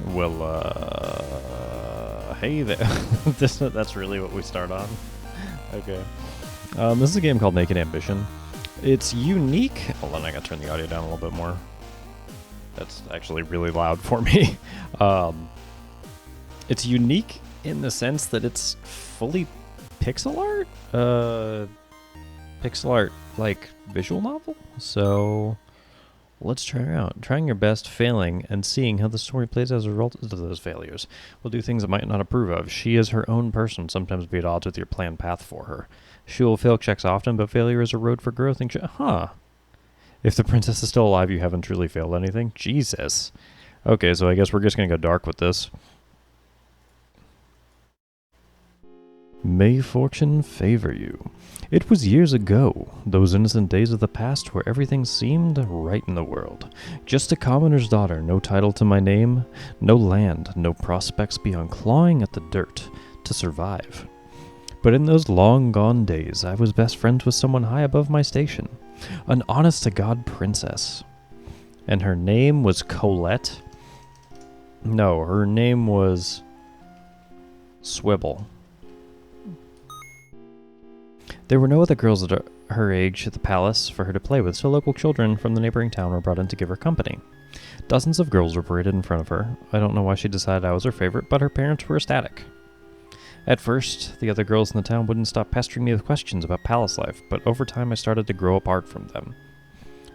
Well, hey there. That's really what we start on. Okay. This is a game called Naked Ambition. It's unique. Hold on, I gotta turn the audio down a little bit more. That's actually really loud for me. It's unique in the sense that it's fully pixel art. Pixel art, like visual novel. So let's try her out. Trying your best, failing, and seeing how the story plays as a result of those failures. Will do things it might not approve of. She is her own person, sometimes be at odds with your planned path for her. She will fail checks often, but failure is a road for growth. And if the princess is still alive, you haven't truly failed anything? Jesus. Okay, so I guess we're just going to go dark with this. May fortune favor you. It was years ago, those innocent days of the past where everything seemed right in the world. Just a commoner's daughter, no title to my name, no land, no prospects beyond clawing at the dirt to survive. But in those long-gone days, I was best friends with someone high above my station, an honest-to-God princess. And her name was Colette? No, her name was Swibble. There were no other girls at her age at the palace for her to play with, so local children from the neighboring town were brought in to give her company. Dozens of girls were paraded in front of her. I don't know why she decided I was her favorite, but her parents were ecstatic. At first, the other girls in the town wouldn't stop pestering me with questions about palace life, but over time I started to grow apart from them.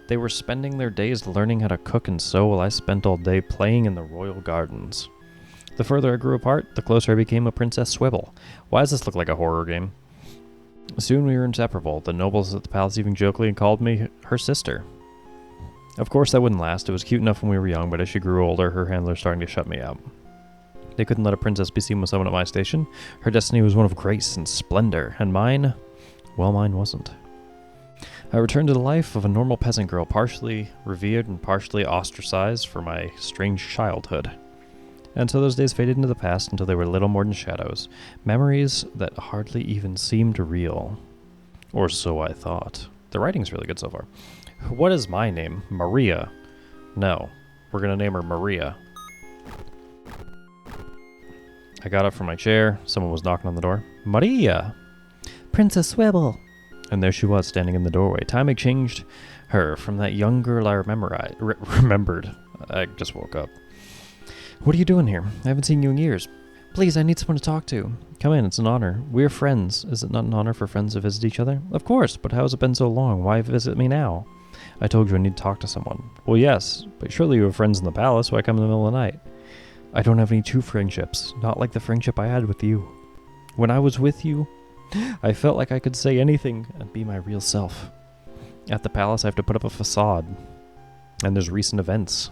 They were spending their days learning how to cook and sew while I spent all day playing in the royal gardens. The further I grew apart, the closer I became a Princess Swibble. Why does this look like a horror game? Soon we were inseparable. The nobles at the palace even jokingly called me her sister. Of course that wouldn't last. It was cute enough when we were young, but as she grew older, her handlers starting to shut me out. They couldn't let a princess be seen with someone at my station. Her destiny was one of grace and splendor, and mine, well, mine wasn't. I returned to the life of a normal peasant girl, partially revered and partially ostracized for my strange childhood. And so those days faded into the past until they were little more than shadows, memories that hardly even seemed real. Or so I thought. The writing's really good so far. What is my name? Maria. No, we're gonna name her Maria. I got up from my chair. Someone was knocking on the door. Maria! Princess Swibble! And there she was, standing in the doorway. Time had changed her from that young girl I remembered. I just woke up. What are you doing here? I haven't seen you in years. Please, I need someone to talk to. Come in, it's an honor. We're friends. Is it not an honor for friends to visit each other? Of course, but how has it been so long? Why visit me now? I told you I need to talk to someone. Well, yes, but surely you have friends in the palace. Why come in the middle of the night? I don't have any true friendships, not like the friendship I had with you. When I was with you, I felt like I could say anything and be my real self. At the palace, I have to put up a facade. And there's recent events.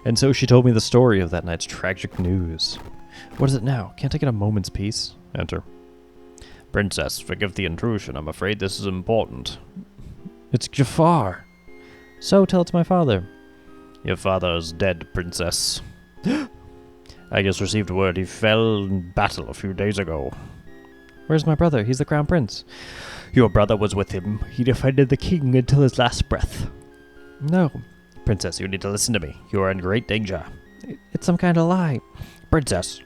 And so she told me the story of that night's tragic news. What is it now? Can't I get a moment's peace? Enter. Princess, forgive the intrusion. I'm afraid this is important. It's Jafar. So tell it to my father. Your father is dead, princess. I just received word he fell in battle a few days ago. Where's my brother? He's the crown prince. Your brother was with him. He defended the king until his last breath. No. Princess, you need to listen to me. You are in great danger. It's some kind of lie. Princess.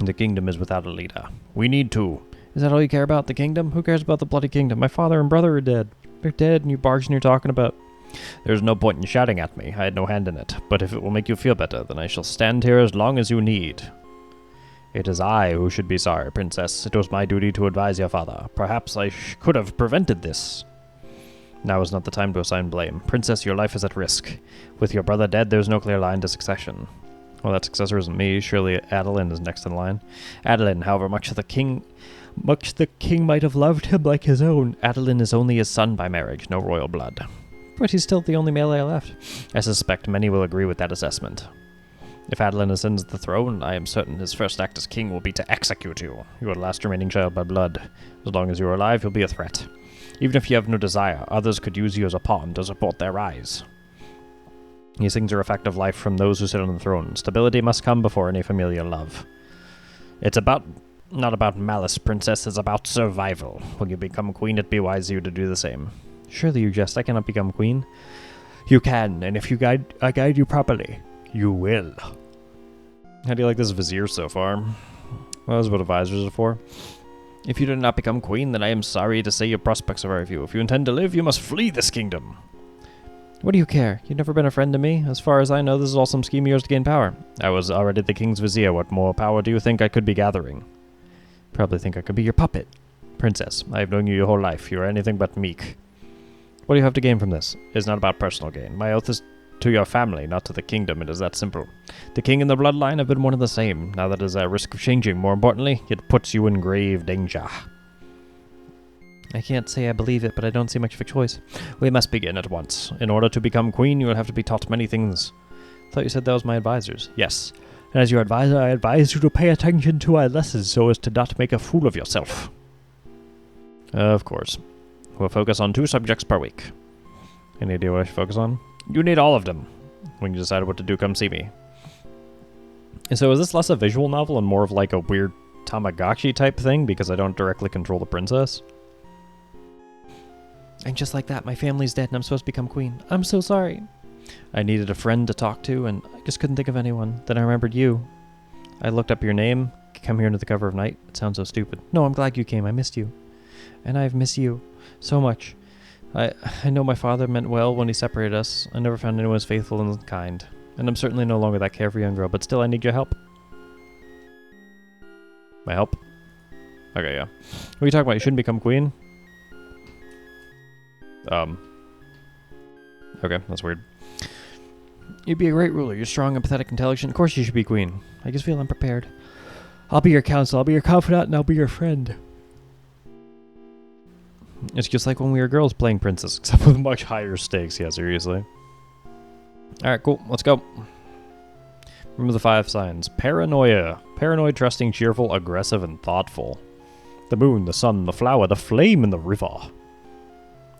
The kingdom is without a leader. We need to. Is that all you care about, the kingdom? Who cares about the bloody kingdom? My father and brother are dead. They're dead, and you bargain you're talking about. There's no point in shouting at me. I had no hand in it. But if it will make you feel better, then I shall stand here as long as you need. It is I who should be sorry, Princess. It was my duty to advise your father. Perhaps I could have prevented this. Now is not the time to assign blame. Princess, your life is at risk. With your brother dead, there is no clear line to succession. Well, that successor isn't me. Surely Adeline is next in line. Adeline, however much the king might have loved him like his own, Adeline is only his son by marriage, no royal blood. But he's still the only male heir left. I suspect many will agree with that assessment. If Adeline ascends the throne, I am certain his first act as king will be to execute you. You are the last remaining child by blood. As long as you are alive, you'll be a threat. Even if you have no desire, others could use you as a pawn to support their rise. These things are a fact of life from those who sit on the throne. Stability must come before any familial love. It's not about malice, princess. It's about survival. When you become queen, it'd be wise of you to do the same. Surely you jest. I cannot become queen. You can, and if I guide you properly, you will. How do you like this vizier so far? Well, that's what advisors are for. If you do not become queen, then I am sorry to say your prospects are very few. If you intend to live, you must flee this kingdom. What do you care? You've never been a friend to me. As far as I know, this is all some scheme of yours to gain power. I was already the king's vizier. What more power do you think I could be gathering? Probably think I could be your puppet. Princess, I have known you your whole life. You are anything but meek. What do you have to gain from this? It is not about personal gain. My oath is to your family, not to the kingdom. It is that simple. The king and the bloodline have been one and the same. Now that is at risk of changing. More importantly, it puts you in grave danger. I can't say I believe it, but I don't see much of a choice. We must begin at once. In order to become queen, you will have to be taught many things. I thought you said that was my advisors. Yes. And as your advisor, I advise you to pay attention to our lessons so as to not make a fool of yourself. Of course. We'll focus on 2 subjects per week. Any idea what I should focus on? You need all of them. When you decide what to do, come see me. And so is this less a visual novel and more of like a weird Tamagotchi type thing because I don't directly control the princess? And just like that, my family's dead and I'm supposed to become queen. I'm so sorry. I needed a friend to talk to and I just couldn't think of anyone. Then I remembered you. I looked up your name. Come here under the cover of night. It sounds so stupid. No, I'm glad you came. I missed you. And I've missed you so much. I know my father meant well when he separated us. I never found anyone as faithful and kind. And I'm certainly no longer that carefree young girl, but still I need your help. My help? Okay, yeah. What are you talking about? You shouldn't become queen? Okay, that's weird. You'd be a great ruler. You're strong, empathetic, intelligent. Of course you should be queen. I just feel unprepared. I'll be your counsel. I'll be your confidant, and I'll be your friend. It's just like when we were girls playing princess, except with much higher stakes. Yeah, seriously. Alright, cool. Let's go. Remember the 5 signs. Paranoia. Paranoid, trusting, cheerful, aggressive, and thoughtful. The moon, the sun, the flower, the flame, and the river.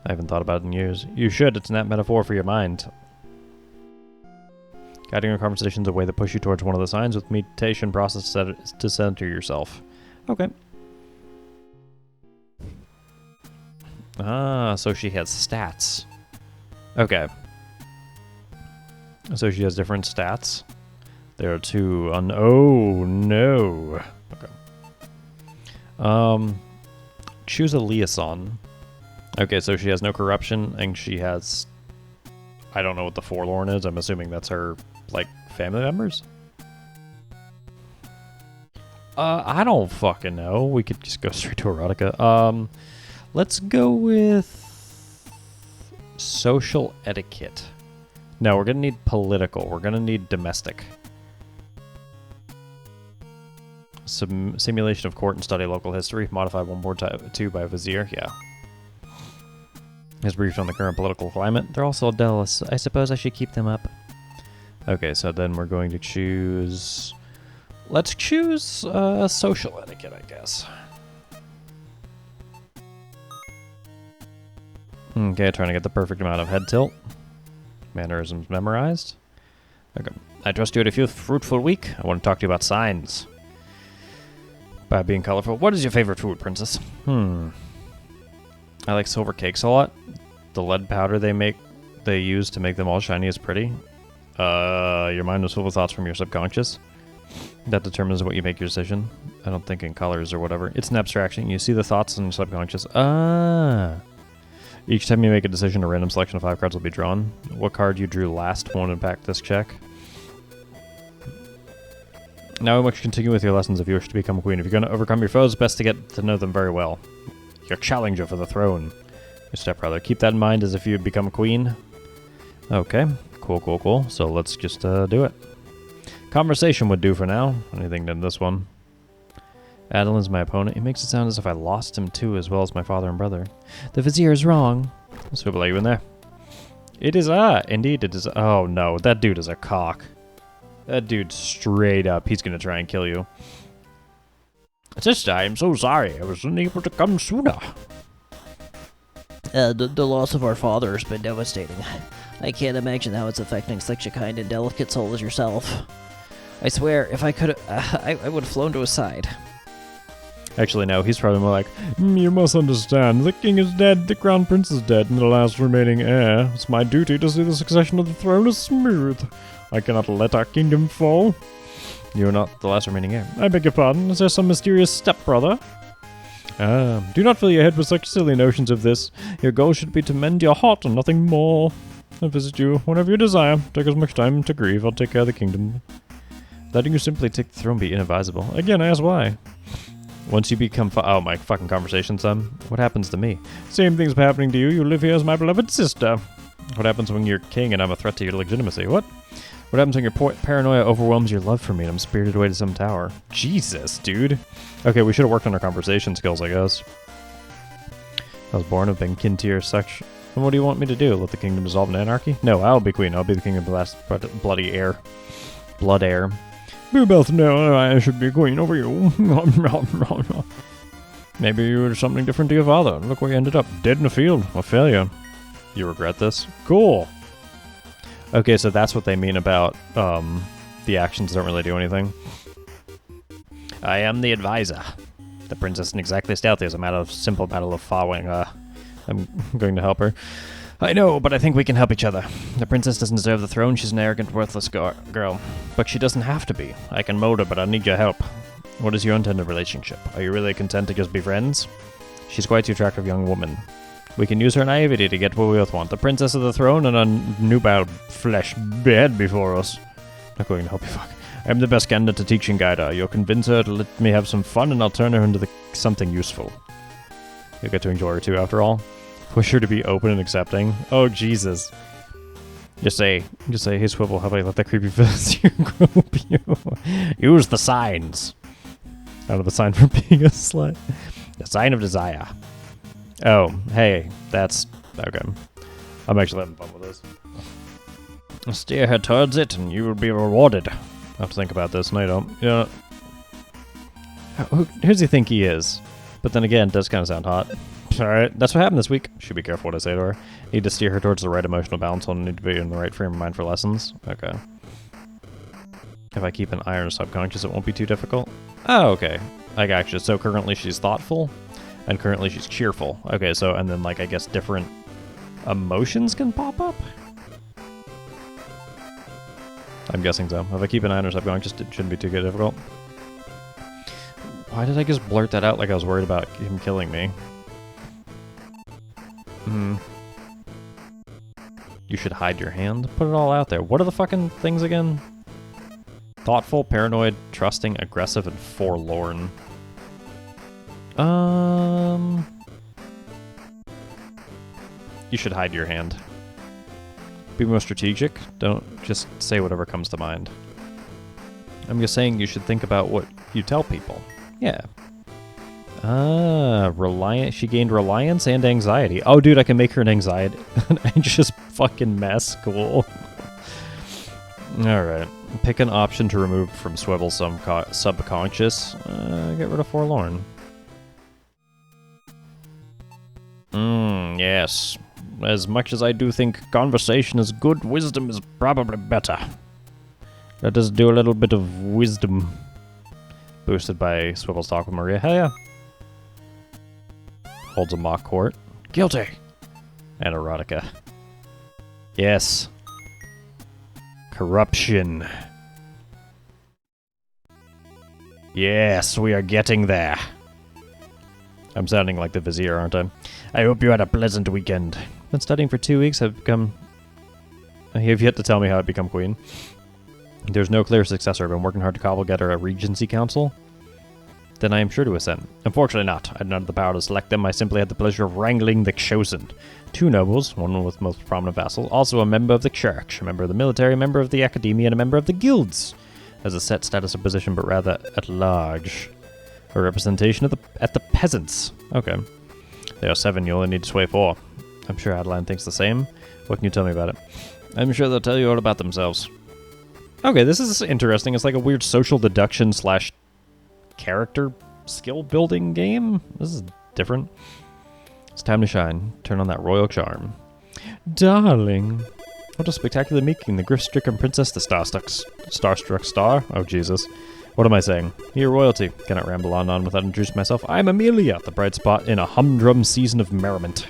I haven't thought about it in years. You should. It's an apt metaphor for your mind. Guiding your conversations a way that push you towards one of the signs with meditation process to center yourself. Okay. Ah, so she has stats. Okay. So she has different stats. There are 2 on... Oh, no. Okay. Choose a liaison. Okay, so she has no corruption, and she has... I don't know what the forlorn is. I'm assuming that's her, like, family members? I don't fucking know. We could just go straight to erotica. Let's go with... social etiquette. No, we're gonna need political. We're gonna need domestic. Simulation of court and study local history. Modify 1.2 by vizier. Yeah. Is briefed on the current political climate. They're also jealous. I suppose I should keep them up. Okay, so then we're going to choose... Let's choose social etiquette, I guess. Okay, trying to get the perfect amount of head tilt. Mannerisms memorized. Okay. I trust you had a fruitful week. I want to talk to you about signs. By being colorful. What is your favorite food, princess? I like silver cakes a lot. The lead powder they use to make them all shiny is pretty. Your mind was full of thoughts from your subconscious. That determines what you make your decision. I don't think in colors or whatever. It's an abstraction. You see the thoughts in your subconscious. Each time you make a decision, a random selection of 5 cards will be drawn. What card you drew last won't impact this check. Now we must continue with your lessons if you wish to become queen. If you're going to overcome your foes, it's best to get to know them very well. Your challenger for the throne. Your stepbrother. Keep that in mind as if you had become queen. Okay. Cool. So let's just do it. Conversation would do for now. Anything in this one. Adelin's my opponent. He makes it sound as if I lost him too, as well as my father and brother. The vizier is wrong. Swivel, are you in there? It is indeed it is. Oh no, that dude is a cock. That dude straight up, he's gonna try and kill you. Sister, I'm so sorry. I was unable to come sooner. The loss of our father has been devastating. I can't imagine how it's affecting such a kind and delicate soul as yourself. I swear, if I could, I would have flown to his side. Actually, no, he's probably more like, you must understand, the king is dead, the crown prince is dead, and the last remaining heir. It's my duty to see the succession of the throne is smooth. I cannot let our kingdom fall. You are not the last remaining heir. I beg your pardon, is there some mysterious stepbrother? Do not fill your head with such silly notions of this. Your goal should be to mend your heart and nothing more. I'll visit you whenever you desire. Take as much time to grieve. I'll take care of the kingdom. Letting you simply take the throne be inadvisable. Again, I ask why. Once you become oh, my fucking conversation, son. What happens to me? Same thing's happening to you. You live here as my beloved sister. What happens when you're king and I'm a threat to your legitimacy? What? What happens when your paranoia overwhelms your love for me and I'm spirited away to some tower? Jesus, dude. Okay, we should have worked on our conversation skills, I guess. I was born of been kin to your section. And what do you want me to do? Let the kingdom dissolve in anarchy? No, I'll be queen. I'll be the king of the last bloody heir. Blood heir. We both know I should be queen over you. Maybe you were something different to your father. Look where you ended up. Dead in the field. A failure. You regret this? Cool. Okay, so that's what they mean about the actions don't really do anything. I am the advisor. The princess isn't exactly stealthy as a simple matter of following. I'm going to help her. I know, but I think we can help each other. The princess doesn't deserve the throne. She's an arrogant, worthless girl. But she doesn't have to be. I can mold her, but I need your help. What is your intended relationship? Are you really content to just be friends? She's quite an attractive young woman. We can use her naivety to get what we both want. The princess of the throne and a nubile flesh bed before us. Not going to help you, fuck. I'm the best candidate to teach and guide her. You'll convince her to let me have some fun and I'll turn her into something useful. You'll get to enjoy her too, after all. Push her to be open and accepting. Oh, Jesus. Just say, hey, Swivel, how about you let that creepy villager grope you? Use the signs. Out of a sign for being a slut. The sign of desire. Oh, hey, that's... Okay. I'm actually having fun with this. Steer her towards it, and you will be rewarded. I'll have to think about this, and I don't. Yeah. Who does he think he is? But then again, it does kind of sound hot. Alright, that's what happened this week. Should be careful what I say to her. Need to steer her towards the right emotional balance, and need to be in the right frame of mind for lessons. Okay. If I keep an eye on her subconscious, it won't be too difficult. Oh, okay. I got you. So currently she's thoughtful. And currently she's cheerful. Okay, so, and then, like, I guess different emotions can pop up? I'm guessing so. If I keep an eye on her subconscious, it shouldn't be too difficult. Why did I just blurt that out like I was worried about him killing me? You should hide your hand. Put it all out there. What are the fucking things again? Thoughtful, paranoid, trusting, aggressive, and forlorn. You should hide your hand. Be more strategic. Don't just say whatever comes to mind. I'm just saying you should think about what you tell people. Yeah. Reliant. She gained reliance and anxiety. Oh, dude, I can make her an anxiety. An anxious fucking mess. Cool. Alright. Pick an option to remove from Swivel's subconscious. Get rid of forlorn. Yes. As much as I do think conversation is good, wisdom is probably better. Let us do a little bit of wisdom. Boosted by Swivel's talk with Maria. Hell yeah. Holds a mock court. Guilty. And erotica. Yes. Corruption. Yes, we are getting there. I'm sounding like the Vizier, aren't I? I hope you had a pleasant weekend. Been studying for 2 weeks. I've yet to tell me how I become queen. There's no clear successor. I've been working hard to cobble together a regency council. Then I am sure to ascend. Unfortunately not. I did not have the power to select them. I simply had the pleasure of wrangling the chosen. 2 nobles, one with most prominent vassals, also a member of the church, a member of the military, a member of the academia, and a member of the guilds. As a set status of position, but rather at large. A representation of the peasants. Okay. There are 7, you only need to sway 4. I'm sure Adeline thinks the same. What can you tell me about it? I'm sure they'll tell you all about themselves. Okay, this is interesting. It's like a weird social deduction / character skill building game. This is different. It's time to shine. Turn on that royal charm. Darling. What a spectacular meeting. The grief-stricken princess, the starstruck star. Oh, Jesus. What am I saying? Your royalty. Cannot ramble on without introducing myself. I'm Amelia, the bright spot in a humdrum season of merriment.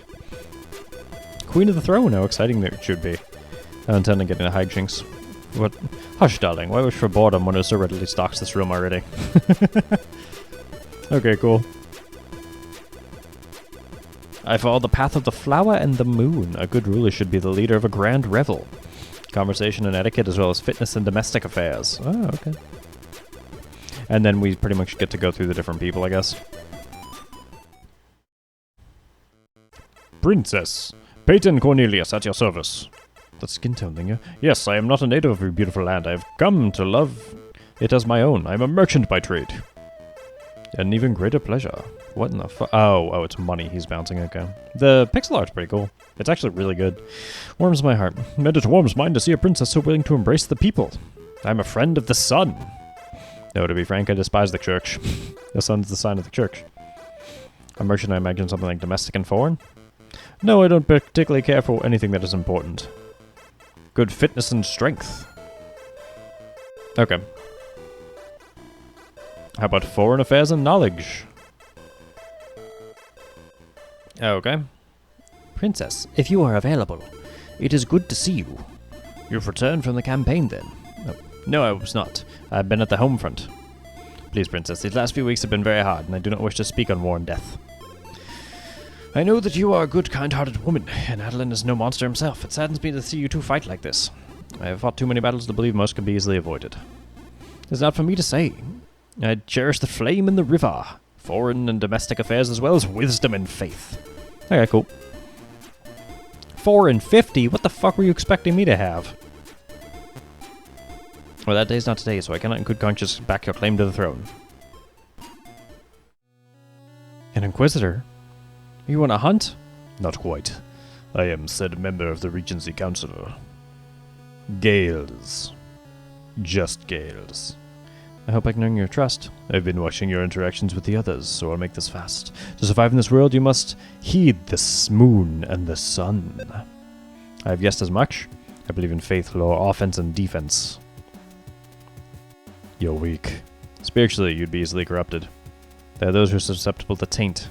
Queen of the throne. How exciting that it should be. I intend on getting a hijinks. What? Hush, darling. Why wish for boredom when it so readily stocks this room already? Okay, cool. I follow the path of the flower and the moon. A good ruler should be the leader of a grand revel. Conversation and etiquette as well as fitness and domestic affairs. Oh, okay. And then we pretty much get to go through the different people, I guess. Princess. Peyton Cornelius, at your service. The skin tone thing, yeah? Yes, I am not a native of your beautiful land. I have come to love it as my own. I am a merchant by trade. An even greater pleasure. What in the fuck? Oh, it's money he's bouncing, okay. The pixel art's pretty cool. It's actually really good. Warms my heart. And it warms mine to see a princess so willing to embrace the people. I'm a friend of the sun. No, to be frank, I despise the church. The sun's the sign of the church. A merchant, I imagine something like domestic and foreign? No, I don't particularly care for anything that is important. Good fitness and strength. Okay. How about foreign affairs and knowledge? Okay. Princess, if you are available, it is good to see you. You've returned from the campaign, then? Oh. No, I was not. I've been at the home front. Please, Princess, these last few weeks have been very hard, and I do not wish to speak on war and death. I know that you are a good, kind-hearted woman, and Adeline is no monster himself. It saddens me to see you two fight like this. I have fought too many battles to believe most can be easily avoided. It's not for me to say. I cherish the flame in the river. Foreign and domestic affairs as well as wisdom and faith. Okay, cool. 4 and 50? What the fuck were you expecting me to have? Well, that day's not today, so I cannot in good conscience back your claim to the throne. An Inquisitor? You want a hunt? Not quite. I am said member of the Regency Council. Gales. Just Gales. I hope I can earn your trust. I've been watching your interactions with the others, so I'll make this fast. To survive in this world, you must heed the moon and the sun. I have guessed as much. I believe in faith, law, offense, and defense. You're weak. Spiritually, you'd be easily corrupted. There are those who are susceptible to taint.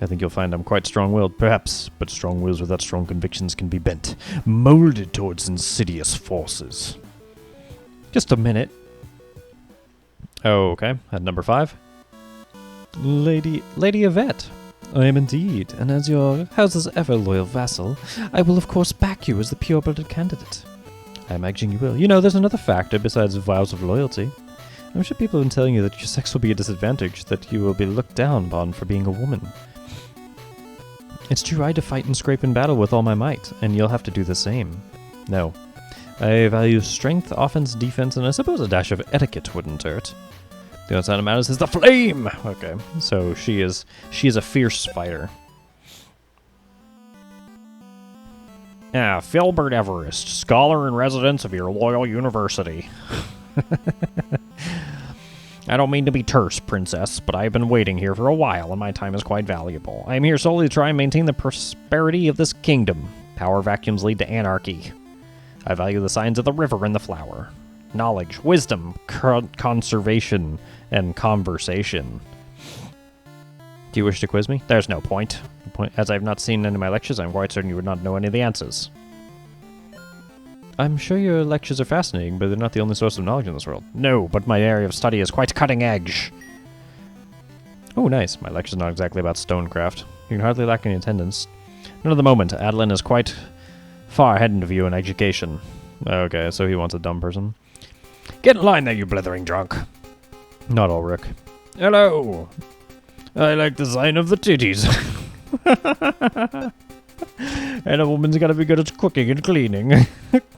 I think you'll find I'm quite strong-willed, perhaps, but strong wills without strong convictions can be bent, molded towards insidious forces. Just a minute. Oh, okay. At number 5. Lady Yvette. I am indeed, and as your house's ever-loyal vassal, I will of course back you as the pure-blooded candidate. I imagine you will. You know, there's another factor besides vows of loyalty. I'm sure people have been telling you that your sex will be a disadvantage, that you will be looked down upon for being a woman. It's true, I had to fight and scrape in battle with all my might, and you'll have to do the same. No. I value strength, offense, defense, and I suppose a dash of etiquette wouldn't hurt. The only sign that matters is the flame! Okay, so she is a fierce fighter. Filbert Everest, scholar and resident of your loyal university. I don't mean to be terse, Princess, but I've been waiting here for a while, and my time is quite valuable. I am here solely to try and maintain the prosperity of this kingdom. Power vacuums lead to anarchy. I value the signs of the river and the flower. Knowledge, wisdom, conservation, and conversation. Do you wish to quiz me? There's no point. As I have not seen any of my lectures, I'm quite certain you would not know any of the answers. I'm sure your lectures are fascinating, but they're not the only source of knowledge in this world. No, but my area of study is quite cutting edge. Oh, nice. My lecture's not exactly about stonecraft. You can hardly lack any attendance. None at the moment. Adeline is quite far ahead of you in education. Okay, so he wants a dumb person. Get in line there, you blithering drunk. Not Ulrich. Hello. I like the sign of the titties. And a woman's gotta be good at cooking and cleaning.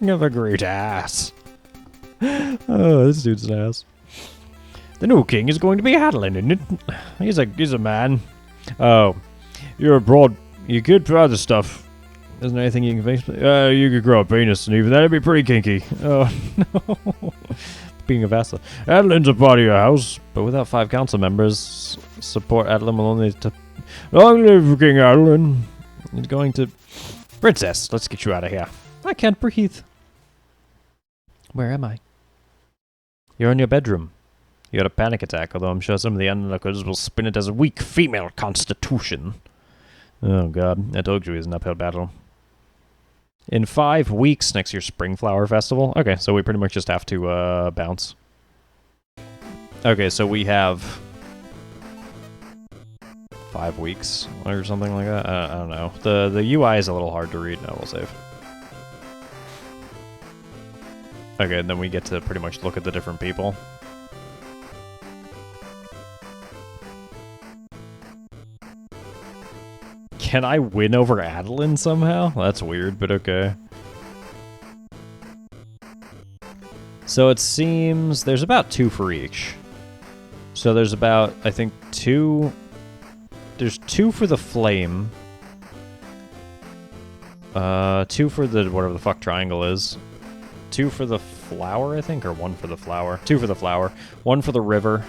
Have a great ass. Oh, this dude's an ass. The new king is going to be Adeline, isn't it? He's a man. Oh, you're abroad. You could try this stuff. Isn't there anything you can face? You could grow a penis, and even that'd be pretty kinky. Oh, no. Being a vassal. Adeline's a part of your house, but without 5 council members, support Adeline will only to... Long live King Adeline. He's going to... Princess, let's get you out of here. I can't breathe. Where am I? You're in your bedroom. You had a panic attack, although I'm sure some of the onlookers will spin it as a weak female constitution. Oh god, I told you it was an uphill battle. In 5 weeks, next year's Spring Flower Festival. Okay, so we pretty much just have to bounce. Okay, so we have 5 weeks or something like that. I don't know. The UI is a little hard to read. No, we'll save. Okay, and then we get to pretty much look at the different people. Can I win over Adeline somehow? That's weird, but okay. So it seems there's about 2 for each. So there's about, I think, 2... There's 2 for the flame. 2 for the whatever the fuck triangle is. 2 for the flower, I think, or 1 for the flower. 2 for the flower. 1 for the river.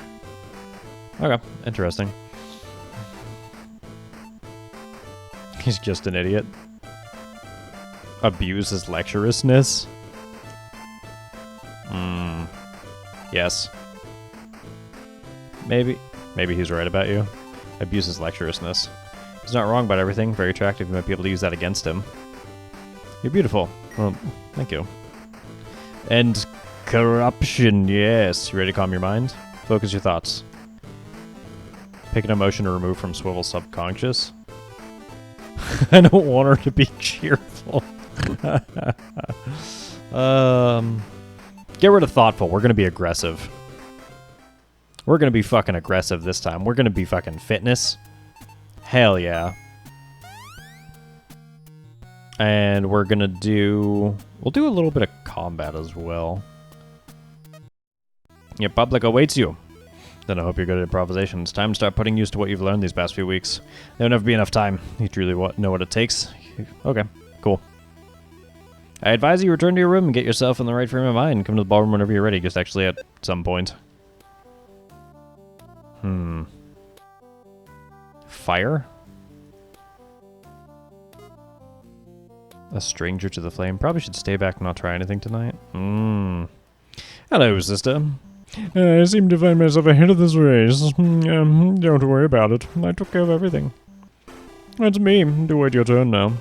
Okay, interesting. He's just an idiot. Abuse his lecturousness. Yes. Maybe he's right about you. Abuse his lecturousness. He's not wrong about everything. Very attractive. You might be able to use that against him. You're beautiful. Well, thank you. And corruption, yes. You ready to calm your mind? Focus your thoughts. Pick an emotion to remove from Swivel's subconscious. I don't want her to be cheerful. Get rid of thoughtful. We're going to be aggressive. We're going to be fucking aggressive this time. We're going to be fucking fitness. Hell yeah. And we're going to do... We'll do a little bit of combat as well. Your public awaits you. Then I hope you're good at improvisation. It's time to start putting use to what you've learned these past few weeks. There'll never be enough time. You truly know what it takes. Okay, cool. I advise you return to your room and get yourself in the right frame of mind. Come to the ballroom whenever you're ready, just actually at some point. Fire? A stranger to the flame. Probably should stay back and not try anything tonight. Hello, sister. I seem to find myself ahead of this race. Don't worry about it. I took care of everything. That's me. Do wait your turn now.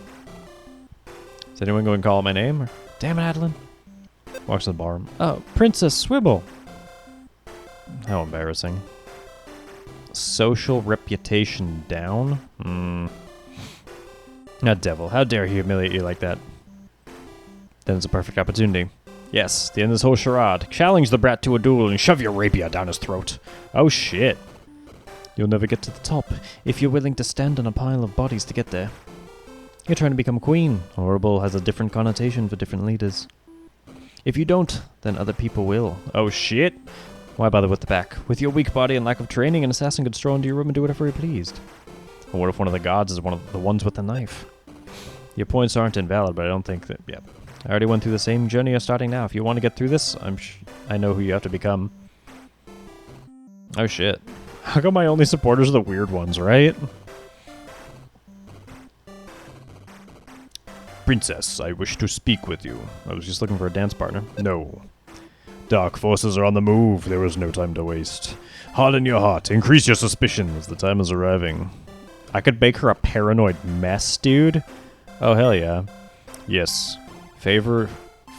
Is anyone going to call my name? Damn it, Adeline. Walks to the ballroom. Oh, Princess Swibble. How embarrassing. Social reputation down? That devil. How dare he humiliate you like that? Then it's a perfect opportunity. Yes, the end of this whole charade. Challenge the brat to a duel and shove your rapier down his throat. Oh shit. You'll never get to the top if you're willing to stand on a pile of bodies to get there. You're trying to become queen. Horrible has a different connotation for different leaders. If you don't, then other people will. Oh shit. Why bother with the back? With your weak body and lack of training, an assassin could stroll into your room and do whatever he pleased. Or what if one of the gods is one of the ones with the knife? Your points aren't invalid, but I don't think that... Yeah. I already went through the same journey you're starting now. If you want to get through this, I know who you have to become. Oh shit. How come my only supporters are the weird ones, right? Princess, I wish to speak with you. I was just looking for a dance partner. No. Dark forces are on the move. There is no time to waste. Harden your heart. Increase your suspicions. The time is arriving. I could make her a paranoid mess, dude. Oh, hell yeah. Yes. Favor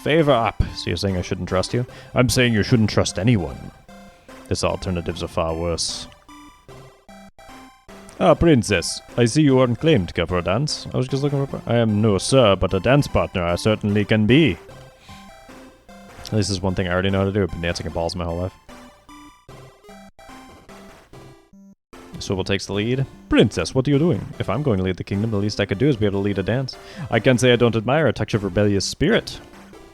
up. So you're saying I shouldn't trust you? I'm saying you shouldn't trust anyone. This alternatives are far worse. Ah, Princess. I see you aren't claimed to go for a dance. I was just looking for... I am no sir, but a dance partner I certainly can be. This is one thing I already know how to do. I've been dancing in balls my whole life. Swivel takes the lead. Princess, what are you doing? If I'm going to lead the kingdom, the least I could do is be able to lead a dance. I can't say I don't admire a touch of rebellious spirit.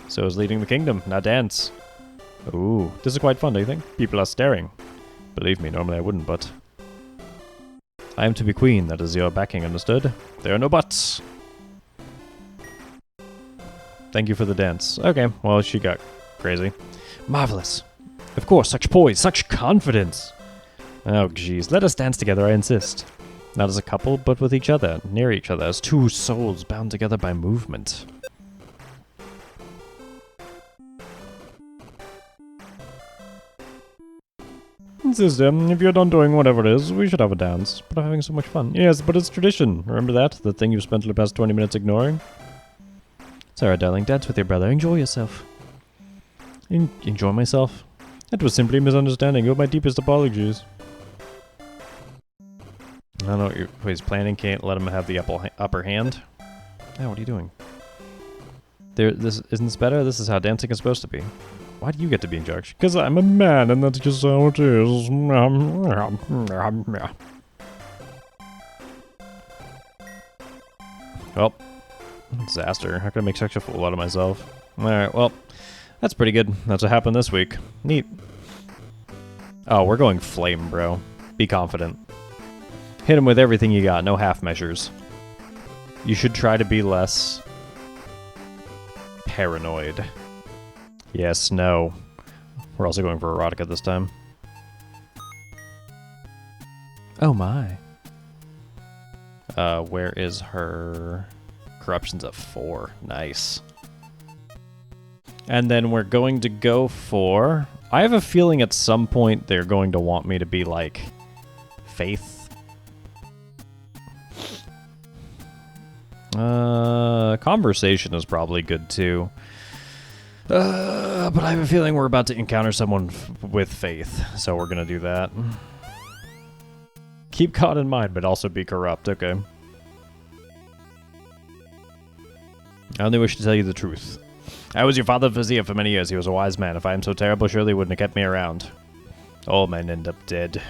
So is leading the kingdom. Now dance. Ooh, this is quite fun, do you think? People are staring. Believe me, normally I wouldn't, but... I am to be queen, that is your backing, understood? There are no buts. Thank you for the dance. Okay, well, she got crazy. Marvelous. Of course, such poise, such confidence. Oh, jeez. Let us dance together, I insist. Not as a couple, but with each other, near each other, as two souls bound together by movement. Sister, if you're done doing whatever it is, we should have a dance. But I'm having so much fun. Yes, but it's tradition. Remember that? The thing you've spent the past 20 minutes ignoring? It's It's alright, darling. Dance with your brother. Enjoy yourself. Enjoy myself? That was simply a misunderstanding. You have my deepest apologies. I don't know what he's planning. Can't let him have the upper hand. Oh, what are you doing? Isn't this better? This is how dancing is supposed to be. Why do you get to be in charge? Because I'm a man, and that's just how it is. Well, disaster. How can I make such a fool out of myself? Alright, well, that's pretty good. That's what happened this week. Neat. Oh, we're going flame, bro. Be confident. Hit him with everything you got, no half measures. You should try to be less paranoid. Yes, no. We're also going for erotica this time. Oh my. Where is her... Corruption's at 4. Nice. And then we're going to go for... I have a feeling at some point they're going to want me to be like... Faith. Conversation is probably good too. But I have a feeling we're about to encounter someone with faith, so we're gonna do that. Keep God in mind, but also be corrupt, okay. I only wish to tell you the truth. I was your father Vizier for many years. He was a wise man. If I am so terrible, surely he wouldn't have kept me around. All men end up dead.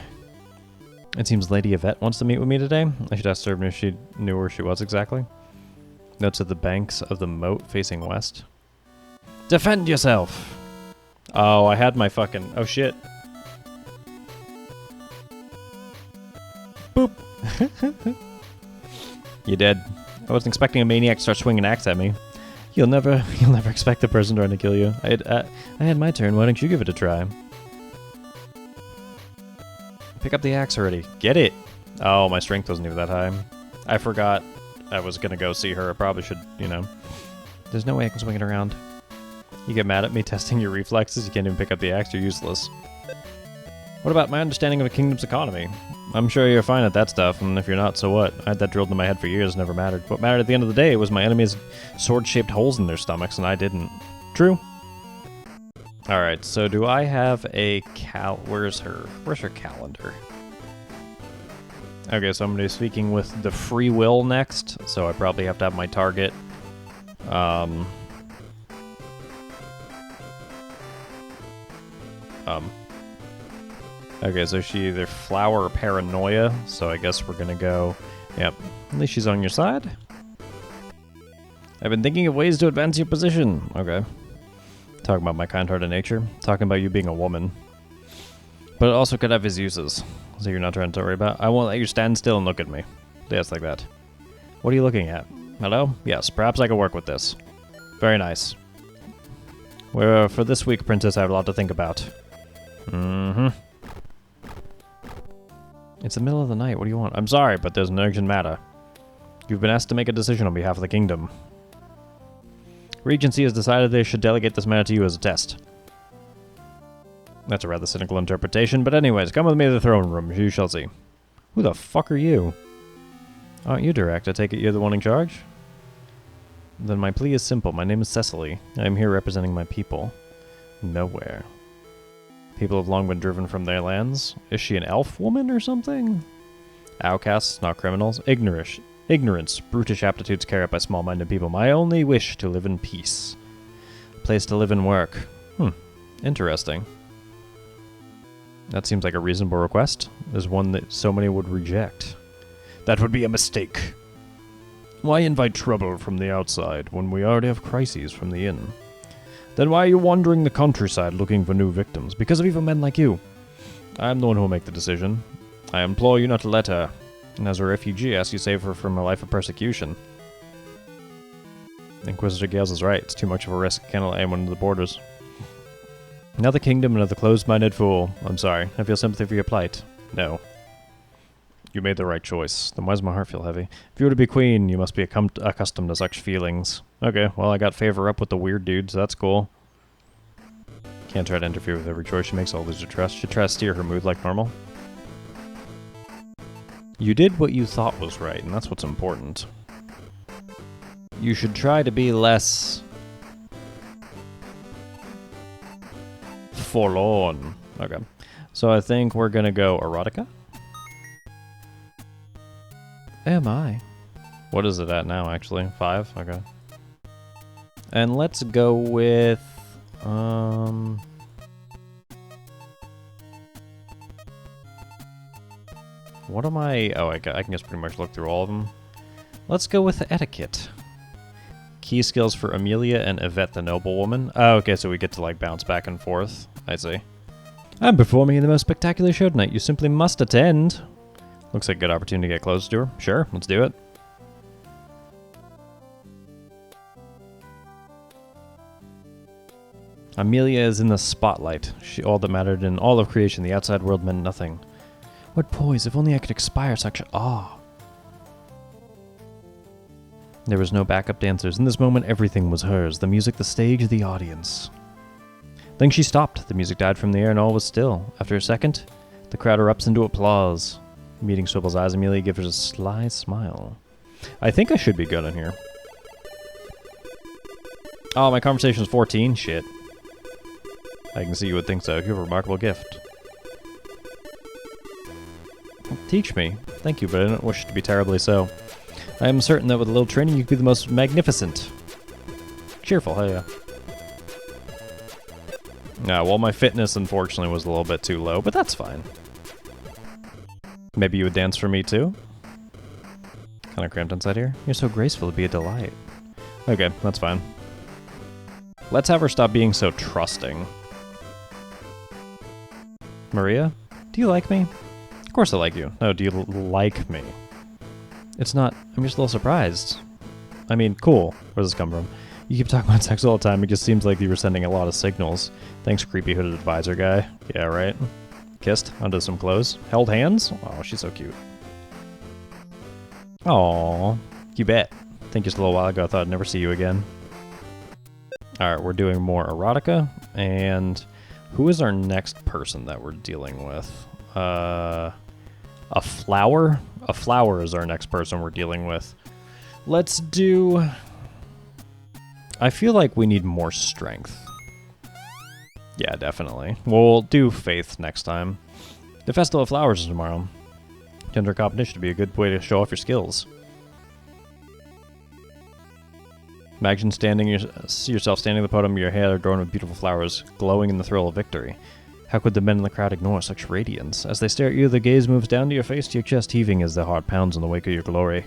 It seems Lady Yvette wants to meet with me today. I should ask her if she knew where she was exactly. Notes at the banks of the moat facing west. Defend yourself! Oh, I had my fucking... Oh, shit. Boop! You dead. I wasn't expecting a maniac to start swinging an axe at me. You'll never expect the person trying to kill you. I had my turn. Why don't you give it a try? Pick up the axe already. Get it! Oh, my strength wasn't even that high. I forgot I was gonna go see her. I probably should, you know. There's no way I can swing it around. You get mad at me testing your reflexes? You can't even pick up the axe? You're useless. What about my understanding of a kingdom's economy? I'm sure you're fine at that stuff, and if you're not, so what? I had that drilled into my head for years, never mattered. What mattered at the end of the day was my enemies' sword-shaped holes in their stomachs, and I didn't. True. Alright, so do I have a Where's her calendar? Okay, so I'm going to be speaking with the free will next, so I probably have to have my target. Okay, so she either flower or paranoia, so I guess we're going to go... Yep, at least she's on your side. I've been thinking of ways to advance your position. Okay. Talking about my kind-hearted nature. Talking about you being a woman. But it also could have his uses. So you're not trying to worry about. I won't let you stand still and look at me. Yes, like that. What are you looking at? Hello? Yes, perhaps I could work with this. Very nice. Well, for this week, Princess, I have a lot to think about. Mm-hmm. It's the middle of the night. What do you want? I'm sorry, but there's an urgent matter. You've been asked to make a decision on behalf of the kingdom. Regency has decided they should delegate this matter to you as a test. That's a rather cynical interpretation, but anyways, come with me to the throne room. You shall see. Who the fuck are you? Aren't you direct? I take it you're the one in charge? Then my plea is simple. My name is Cecily. I am here representing my people. Nowhere. People have long been driven from their lands. Is she an elf woman or something? Outcasts, not criminals. Ignorance, brutish aptitudes carried out by small-minded people. My only wish to live in peace. A place to live and work. Interesting. That seems like a reasonable request. There's one that so many would reject. That would be a mistake. Why invite trouble from the outside when we already have crises from the inn? Then why are you wandering the countryside looking for new victims? Because of evil men like you. I am the one who will make the decision. I implore you not to let her. And as a refugee, I ask you to save her from a life of persecution. Inquisitor Gales is right. It's too much of a risk. Can't let anyone into the borders. Another kingdom, another closed-minded fool. I'm sorry. I feel sympathy for your plight. No. You made the right choice. Then why does my heart feel heavy? If you were to be queen, you must be accustomed to such feelings. Okay, well, I got favor up with the weird dude, so that's cool. Can't try to interfere with every choice she makes. I'll lose her trust. Should try to steer her mood like normal. You did what you thought was right, and that's what's important. You should try to be less forlorn. Okay. So I think we're gonna go erotica. Am I? What is it at now, actually? 5? Okay. And let's go with... What am I... Oh, I can just pretty much look through all of them. Let's go with etiquette. Key skills for Amelia and Yvette the noblewoman. Oh, okay, so we get to, like, bounce back and forth. I see. I'm performing in the most spectacular show tonight. You simply must attend. Looks like a good opportunity to get close to her. Sure, let's do it. Amelia is in the spotlight. All that mattered in all of creation. The outside world meant nothing. What poise, if only I could expire such awe. There was no backup dancers. In this moment, everything was hers. The music, the stage, the audience. Then she stopped. The music died from the air and all was still. After a second, the crowd erupts into applause. Meeting Swivel's eyes, Amelia gives her a sly smile. I think I should be good in here. Oh, my conversation is 14? Shit. I can see you would think so. You have a remarkable gift. Teach me. Thank you, but I don't wish it to be terribly so. I am certain that with a little training you could be the most magnificent. Cheerful, hell yeah. Well, my fitness unfortunately was a little bit too low, but that's fine. Maybe you would dance for me too? Kind of cramped inside here. You're so graceful, it'd be a delight. Okay, that's fine. Let's have her stop being so trusting. Maria, do you like me? Of course I like you. No, do you like me? It's not, I'm just a little surprised. I mean, cool. Where does this come from? You keep talking about sex all the time, it just seems like you were sending a lot of signals. Thanks, creepy hooded advisor guy. Yeah, right. Kissed under some clothes. Held hands? Oh, she's so cute. Aww. You bet. I think just a little while ago I thought I'd never see you again. Alright, we're doing more erotica. And who is our next person that we're dealing with? A flower? A flower is our next person we're dealing with. Let's do... I feel like we need more strength. Yeah, definitely. We'll do faith next time. The Festival of Flowers is tomorrow. Gender competition would be a good way to show off your skills. Imagine yourself standing at the podium, your hair adorned with beautiful flowers, glowing in the thrill of victory. How could the men in the crowd ignore such radiance? As they stare at you, the gaze moves down to your face, to your chest heaving as the heart pounds in the wake of your glory.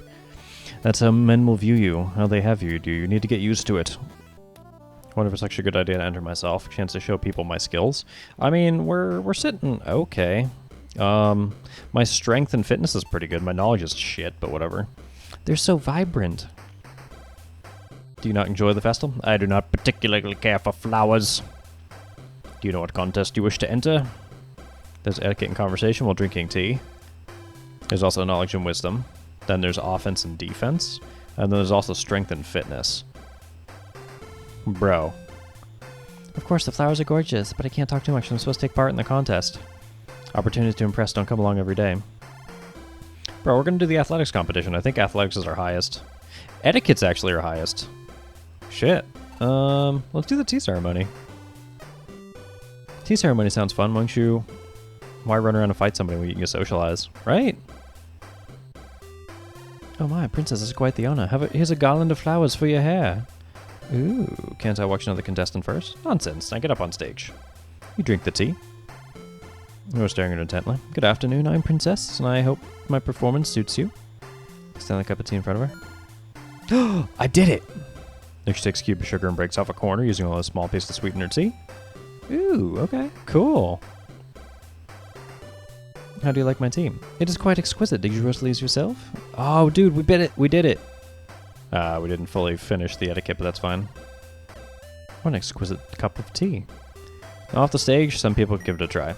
That's how men will view you, how they have viewed you. You need to get used to it. I wonder if it's actually a good idea to enter myself. Chance to show people my skills. I mean, we're sitting okay. My strength and fitness is pretty good. My knowledge is shit, but whatever. They're so vibrant. Do you not enjoy the festival? I do not particularly care for flowers. Do you know what contest you wish to enter? There's etiquette and conversation while drinking tea. There's also knowledge and wisdom. Then there's offense and defense. And then there's also strength and fitness. Bro. Of course, the flowers are gorgeous, but I can't talk too much. I'm supposed to take part in the contest. Opportunities to impress don't come along every day. Bro, we're going to do the athletics competition. I think athletics is our highest. Etiquette's actually our highest. Shit. Let's do the tea ceremony. Tea ceremony sounds fun. Why run around and fight somebody when you can socialize, right? Oh my, princess, this is quite the honor. Here's a garland of flowers for your hair. Ooh, can't I watch another contestant first? Nonsense, now get up on stage. You drink the tea. You're staring at her intently. Good afternoon, I'm Princess, and I hope my performance suits you. Stand a cup of tea in front of her. I did it! Then she takes a cube of sugar and breaks off a corner using a small piece to sweeten her tea. Ooh, okay, cool. How do you like my tea? It is quite exquisite. Did you roast these yourself? Oh, dude, we did it. We did it. We didn't fully finish the etiquette, but that's fine. What an exquisite cup of tea. Off the stage, some people give it a try.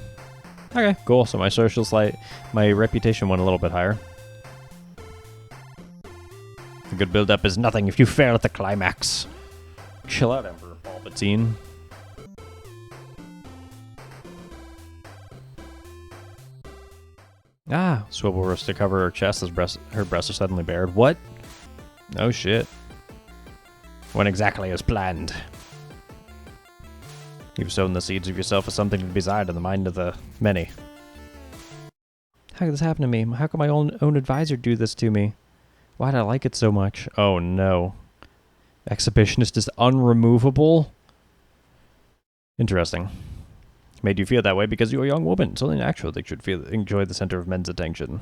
Okay, cool. So my reputation went a little bit higher. A good build-up is nothing if you fail at the climax. Chill out, Emperor Palpatine. Swivel rose to cover her chest as her breasts are suddenly bared. What? Oh shit. Went exactly as planned. You've sown the seeds of yourself as something to be desired in the mind of the many. How could this happen to me? How could my own advisor do this to me? Why did I like it so much? Oh no. Exhibitionist is unremovable? Interesting. Made you feel that way because you're a young woman. It's only natural that you should enjoy the center of men's attention.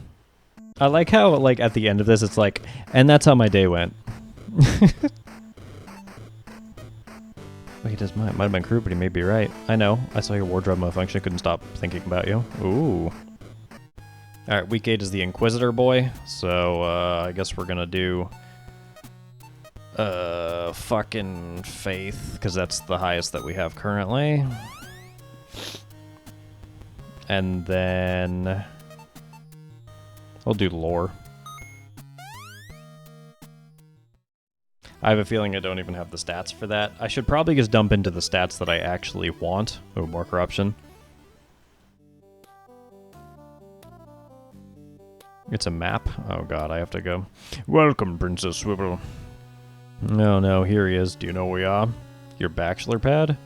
I like how, like, at the end of this, it's like, and that's how my day went. Wait, his mind might have been crude, but he may be right. I know. I saw your wardrobe malfunction. I couldn't stop thinking about you. Ooh. Alright, week 8 is the Inquisitor boy. So, I guess we're gonna do... fucking Faith, because that's the highest that we have currently. And then... we'll do Lore. I have a feeling I don't even have the stats for that. I should probably just dump into the stats that I actually want. Oh, more corruption. It's a map? Oh god, I have to go. Welcome, Princess Swivel. No, no, here he is. Do you know where we are? Your bachelor pad?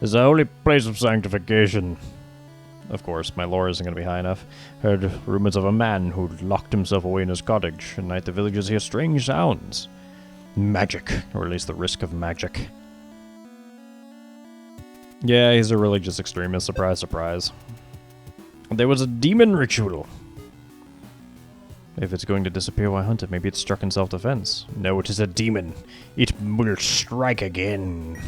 It's the holy place of sanctification. Of course, my lore isn't going to be high enough. Heard rumors of a man who locked himself away in his cottage. At night the villagers hear strange sounds. Magic, or at least the risk of magic. Yeah, he's a religious extremist. Surprise, surprise. There was a demon ritual. If it's going to disappear, why hunt it? Maybe it's struck in self-defense. No, it is a demon. It will strike again.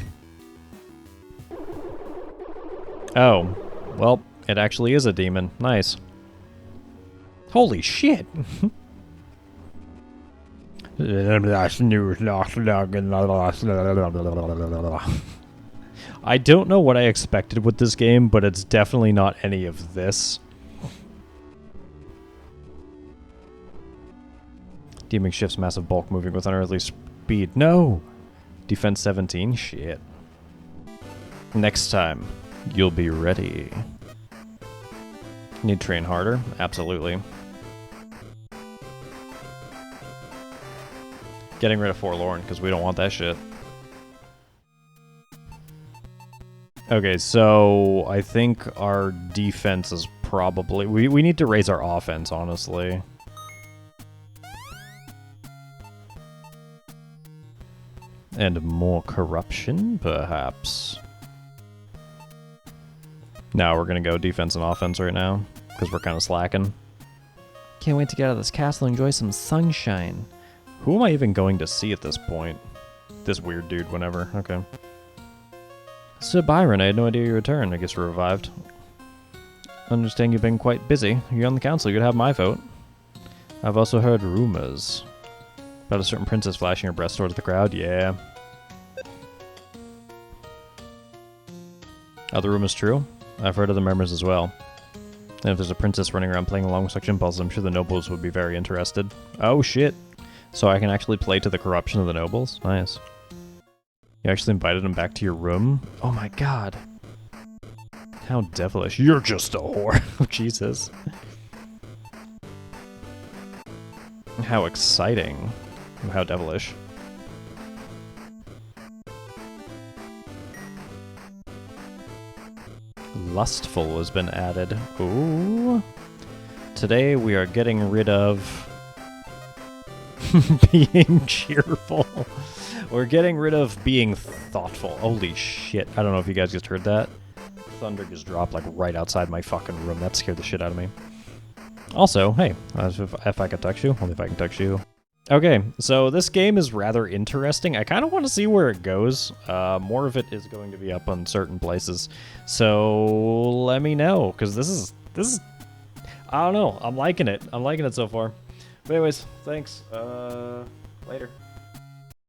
Oh, well, it actually is a demon. Nice. Holy shit! I don't know what I expected with this game, but it's definitely not any of this. Demon shifts massive bulk moving with unearthly speed. No! Defense 17? Shit. Next time, you'll be ready. Need to train harder? Absolutely. Getting rid of Forlorn, because we don't want that shit. Okay, so I think our defense is probably... We need to raise our offense, honestly. And more corruption, perhaps. No, we're gonna go defense and offense right now, because we're kind of slacking. Can't wait to get out of this castle and enjoy some sunshine. Who am I even going to see at this point? This weird dude, whenever. Okay. So Byron, I had no idea you returned. I guess you're revived. Understand you've been quite busy. You're on the council, you could have my vote. I've also heard rumors about a certain princess flashing her breast towards the crowd. Yeah. Are the rumors true? I've heard other members as well. And if there's a princess running around playing along with such impulses, I'm sure the nobles would be very interested. Oh shit. So I can actually play to the corruption of the nobles? Nice. You actually invited him back to your room? Oh my god. How devilish. You're just a whore. Oh, Jesus. How exciting. How devilish. Lustful has been added. Ooh. Today we are getting rid of being cheerful. We're getting rid of being thoughtful. Holy shit. I don't know if you guys just heard that. Thunder just dropped like right outside my fucking room. That scared the shit out of me. Also, hey, if I could touch you, only if I can touch you. Okay, so this game is rather interesting. I kind of want to see where it goes. More of it is going to be up on certain places. So let me know, because this is, I don't know. I'm liking it. I'm liking it so far. But anyways, thanks. Later.